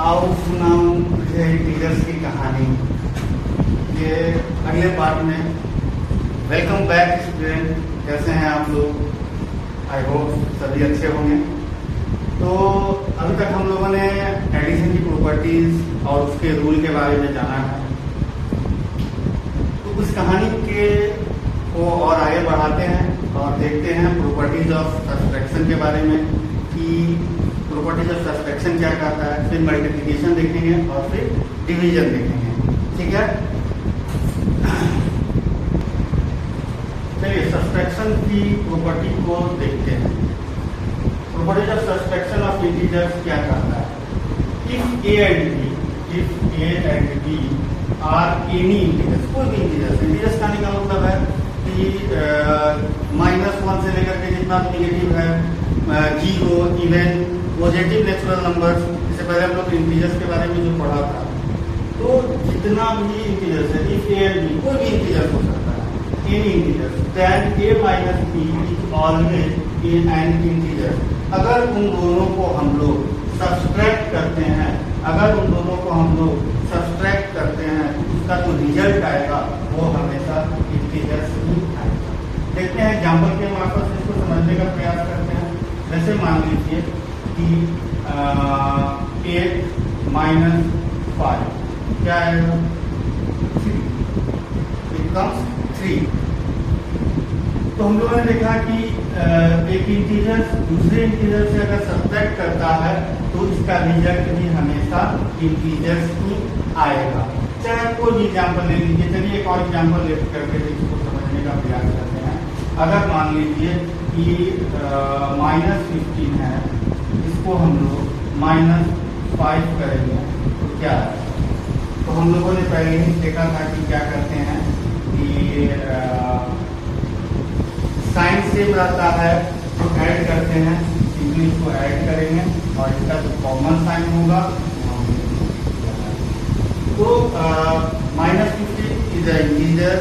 आओ सुनाऊं तुझे इंटीजर्स की कहानी। ये अगले पार्ट में। वेलकम बैक स्टूडेंट, कैसे हैं आप लोग? आई होप सभी अच्छे होंगे। तो अभी तक हम लोगों ने एडिशन की प्रॉपर्टीज और उसके रूल के बारे में जाना है। तो उस कहानी के को और आगे बढ़ाते हैं और देखते हैं प्रॉपर्टीज ऑफ सब्सट्रैक्शन के बारे में कि प्रॉपर्टीज ऑफ सब्सट्रैक्शन क्या कहता है। फिर मल्टीप्लिकेशन देखेंगे और फिर डिवीजन देखेंगे। ठीक है, चलिए सब्सट्रैक्शन की प्रॉपर्टी को देखते हैं। Properties of subtraction of integers क्या कहता है? If A and B are any integers, कोई भी इंटीजर्स कहने का मतलब है कि -1 से लेकर के जितना निगेटिव है, 0, इवन, पॉजिटिव नेचुरल नंबर्स। इससे पहले हम लोग इंटीजर्स के बारे में जो पढ़ा था, तो जितना भी इंटीजर्स है, इफ ए एंड बी, कोई भी इंटीजर हो सकता है, any integer, then a minus B is always an integer. अगर उन दोनों को हम लोग सब्सट्रैक्ट करते हैं, उसका जो रिजल्ट आएगा वो हमेशा इंटीजर्स ही आएगा। देखते हैं एग्जाम्पल के मार्फत से इसको समझने का प्रयास करते हैं। जैसे मान लीजिए कि 8 माइनस 5 क्या आएगा? 3, इट कम्स 3। तो हम लोगों ने देखा कि एक इंटीजर दूसरे इंटीजर से अगर सब्ट्रैक्ट करता है तो इसका रिजल्ट भी हमेशा इंटीजर्स ही आएगा। चाहे कोई भी एग्जाम्पल ले लीजिए। चलिए एक और एग्जाम्पल ले करके इसको समझने का प्रयास करते हैं। अगर मान लीजिए कि -15 है, इसको हम लोग -5 करेंगे तो क्या है? तो हम लोगों ने पहले ही देखा था कि क्या करते हैं कि साइन सेम रहता है तो ऐड करते हैं, सिंपली इसको ऐड करेंगे और इसका जो कॉमन साइन होगा तो -15 is a integer,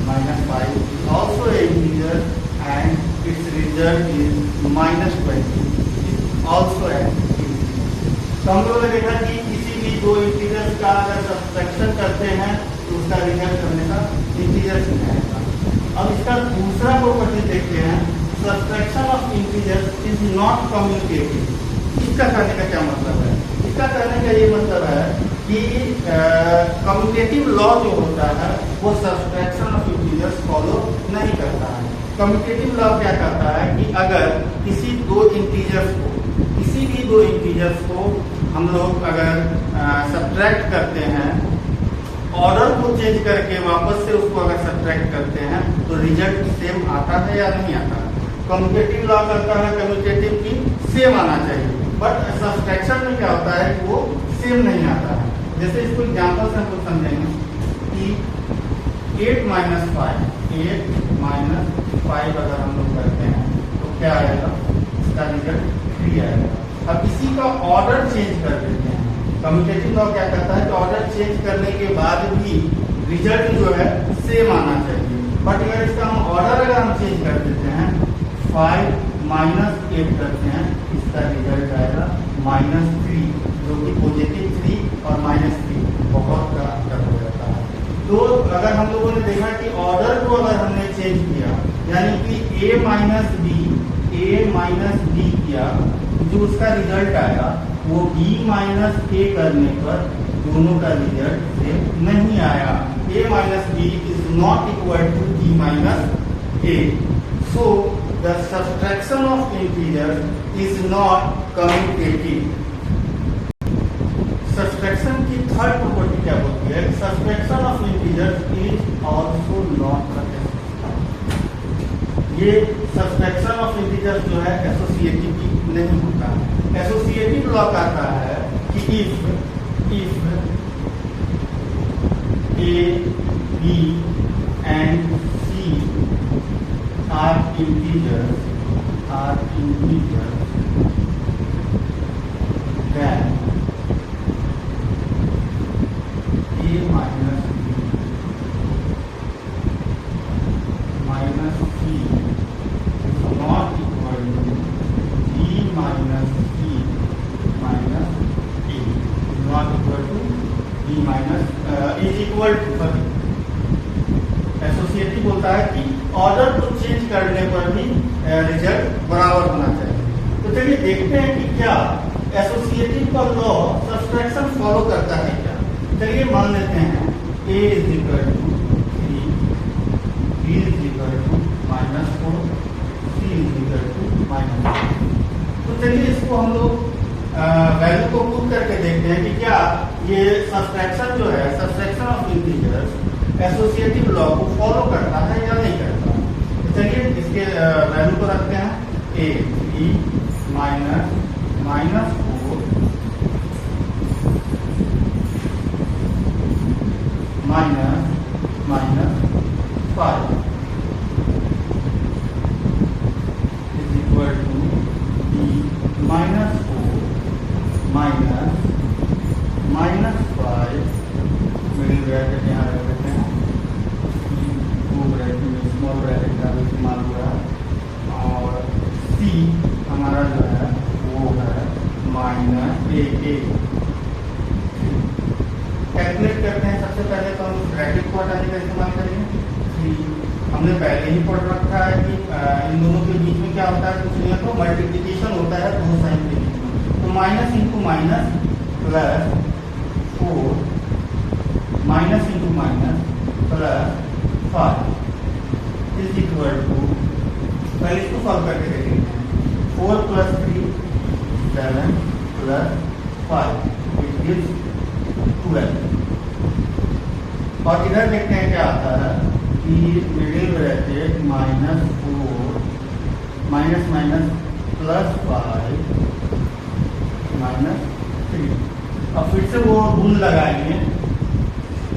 -5 is also a integer and it's result is -20 is also a integer. तो हम लोगों ने देखा कि किसी भी दो इंटीजर्स का अगर सब्ट्रैक्शन करते हैं तो उसका रिजल्ट हमेशा इंटीजर ही आएगा। अब इसका दूसरा प्रॉपर्टी देखते हैं, subtraction of integers is not communicative. इसका कहने का क्या मतलब है? इसका कहने का ये मतलब है कि कम्युनिकेटिव लॉ जो होता है वो सब्ट्रैक्शन ऑफ इंटीजर्स फॉलो नहीं करता है। कम्युनिकेटिव लॉ क्या कहता है कि अगर किसी भी दो इंटीजर्स को हम लोग अगर सब्ट्रैक्ट करते हैं, ऑर्डर को चेंज करके वापस से उसको अगर सब्ट्रैक्ट करते हैं तो रिजल्ट सेम आता है या नहीं आता है? कम्युनिकेटिव लॉ कहता है कम्युनिकेटिव की सेम आना चाहिए, बट सब्ट्रैक्शन में क्या होता है कि वो सेम नहीं आता है। जैसे इसको एग्जाम्पल से हम लोग समझेंगे कि 8 माइनस 5 अगर हम लोग करते हैं तो क्या आएगा? इसका रिजल्ट 3 आएगा। अब इसी का ऑर्डर चेंज कर देते हैं। कम्युनिकेटिव लॉ क्या कहता है कि ऑर्डर चेंज करने के बाद भी रिजल्ट जो है सेम आना चाहिए, बट अगर इसका हम ऑर्डर अगर हम चेंज कर देते हैं, 5 माइनस 8 करते हैं, इसका रिजल्ट आएगा -3, जो कि पॉजिटिव 3 और -3 बहुत का अंतर हो जाता है। तो अगर हम लोगों ने देखा कि ऑर्डर को अगर हमने चेंज किया, यानी कि a माइनस b किया, जो उसका रिजल्ट आया वो b माइनस a करने पर दोनों का रिजल्ट सेम नहीं आया। a minus b is not equal to b minus a। So the subtraction of integer is not communicative. Subtraction की थर्ड प्रॉपर्टी क्या होती है? Subtraction of integer is also not ये सब्ट्रैक्शन ऑफ इंटीजर जो है associative नहीं होता है। एसोसिएटिव लॉ कहता है कि if A, B and C are integers, then A minus B minus C is not equal to B minus C minus A, is equal to, associative बोलता है कि ऑर्डर को चेंज करने पर भी रिजल्ट बराबर होना चाहिए। तो चलिए देखते हैं कि क्या एसोसिएटिव का लॉ सब्सट्रैक्शन फॉलो करता है क्या। चलिए मान लेते हैं a is equal to 3, b is equal to -4, c is equal to -4। तो चलिए इसको हम लोग वैल्यू को पुट करके देखते हैं कि क्या ये सब्सट्रैक्शन जो है, subtraction of integers associative law को फॉलो करता है या नहीं करता। तो चलिए इसके वैल्यू को रखते हैं a 3 -4 -5 is equal to b -4 middle bracket यहाँ रख देते हैं, टू ब्रैकेट में स्मॉल ब्रैकेट का भी इस्तेमाल हुआ है, और c हमारा जो है वो है -a। कैलकुलेट करते हैं। सबसे पहले तो हम ब्रैकेट को हटाने का इस्तेमाल करेंगे। हमने पहले ही पढ़ रखा है कि इन दोनों के बीच में क्या होता है, कुछ नहीं तो मल्टीप्लिकेशन होता है दो साइन के बीच में। तो minus into minus plus 4 minus into minus plus 5 is equal to, पहले इसको सॉल्व करके देखेंगे। 4 + 3 7 + 5 इट गिव्स 12। और इधर देखते हैं क्या आता है कि मिडिल ब्रैकेट -4 माइनस माइनस +5 -3। अब फिर से वो रूल लगाएंगे,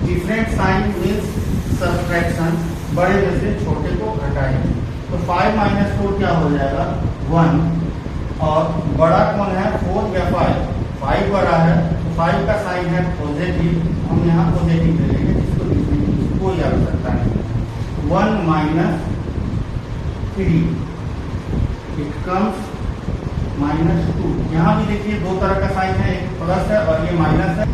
डिफरेंट साइन मीन्स सब्सट्रैक्शन, बड़े में से छोटे को घटाएंगे। तो 5 - 4 क्या हो जाएगा 1, और बड़ा कौन है 4 या 5? 5 बड़ा है, तो 5 का साइन है पॉजिटिव, हम यहाँ पॉजिटिव ले लेंगे, जिसको लिखने की कोई आवश्यकता नहीं। 1 - 3 इट कम्स -2। यहाँ भी देखिए दो तरह का साइन है, एक प्लस है और ये माइनस है।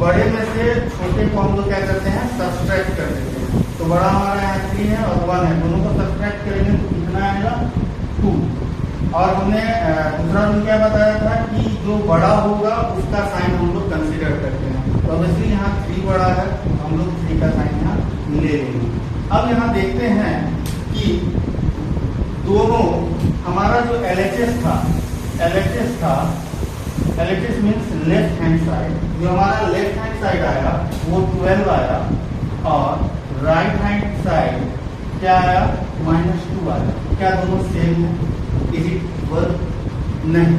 बड़े में से छोटे को हम लोग क्या करते हैं, सब्सट्रैक्ट कर देते हैं। तो बड़ा हमारा यहाँ 3 है और 1 है, दोनों को सब्सट्रैक्ट करेंगे तो कितना आएगा 2। और हमने दूसरा रूल क्या बताया था कि जो बड़ा होगा उसका साइन हम लोग कंसीडर करते हैं। तो ऑब्वियसली यहाँ 3 बड़ा है, तो हम लोग 3 का साइन यहाँ ले लेंगे। अब यहाँ देखते हैं कि दोनों हमारा जो LHS means left hand side, जो हमारा लेफ्ट हैंड साइड आया वो 12 आया, और राइट हैंड साइड क्या आया -2 आया। क्या दोनों सेम है? Is it equal? नहीं।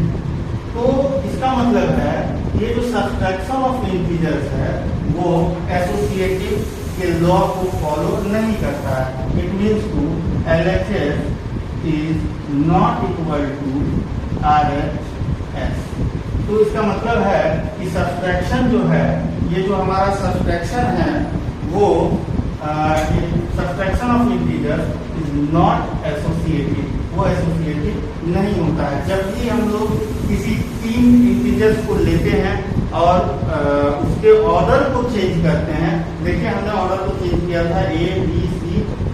तो इसका मतलब है ये जो सब्सट्रैक्शन ऑफ इंटीजर्स है वो एसोसिएटिव के लॉ को फॉलो नहीं करता है। It means to LHS is not equal to RHS। तो इसका मतलब है कि सब्सट्रैक्शन जो है, ये जो हमारा सब्सट्रैक्शन है वो subtraction of integers is not associative, वो एसोसिएटिव नहीं होता है। जब भी हम लोग किसी 3 इंटीजर्स को लेते हैं और उसके ऑर्डर को चेंज करते हैं, देखिए हमने ऑर्डर को चेंज किया था A, B, C,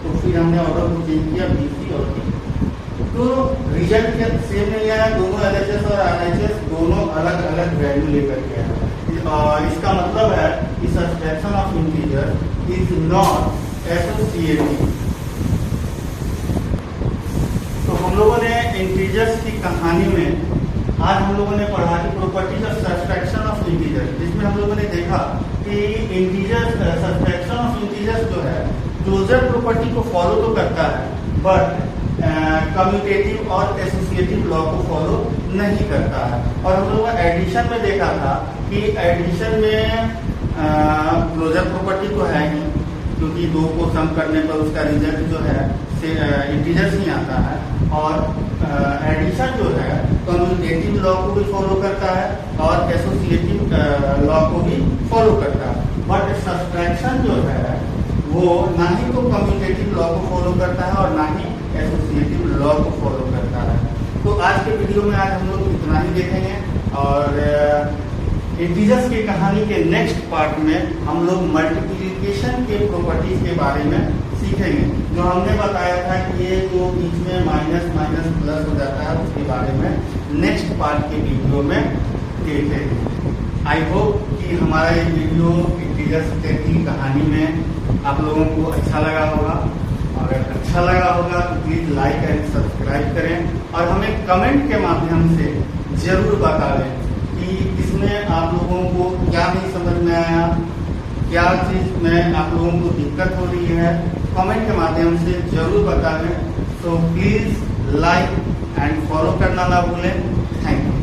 तो फिर हमने ऑर्डर को चेंज किया B, C और D। तो रिजल्ट क्या सेम नहीं आया, दोनों LHS और RHS दोनों अलग अलग वैल्यू लेकर के आया। इसका मतलब है कि subtraction of integer is not associative. तो हम लोगों ने इंटीजर्स की कहानी में आज हम लोगों ने पढ़ा कि properties of subtraction of integer, जिसमें हम लोगों ने देखा कि इंटीजर्स सब्सट्रैक्शन ऑफ इंटीजर्स जो है क्लोजर प्रॉपर्टी को फॉलो तो करता है, बट कम्यूटेटिव और एसोसिएटिव लॉ को फॉलो नहीं करता है। और हम लोगों ने एडिशन में देखा था कि एडिशन में क्लोजर प्रॉपर्टी तो है ही, क्योंकि 2 को सम करने पर उसका रिजल्ट जो है इंटीजर्स ही आता है। और एडिशन जो है कम्यूटेटिव लॉ को भी फॉलो करता है और एसोसिएटिव लॉ को भी फॉलो करता है। बट सब्सट्रैक्शन जो है वो ना ही तो कम्यूटेटिव लॉ को फॉलो करता है और ना ही एसोसिएटिव लॉ को फॉलो करता है। तो आज के वीडियो में आज हम लोग इतना ही देखेंगे, और इंटीजर्स की कहानी के नेक्स्ट पार्ट में हम लोग मल्टीप्लिकेशन के प्रॉपर्टीज के बारे में सीखेंगे। जो हमने बताया था कि ये जो बीच में माइनस माइनस प्लस हो जाता है उसके बारे में नेक्स्ट पार्ट के वीडियो में देखेंगे। आई होप कि हमारा ये वीडियो इंटीजर्स की कहानी में आप लोगों को अच्छा लगा होगा। अगर अच्छा लगा होगा तो प्लीज लाइक एंड सब्सक्राइब करें और हमें कमेंट के माध्यम से जरूर बता दें कि इसमें आप लोगों को क्या नहीं समझ में आया, क्या चीज में आप लोगों को दिक्कत हो रही है, कमेंट के माध्यम से जरूर बता दें। तो प्लीज लाइक एंड फॉलो करना ना भूलें। Thank you.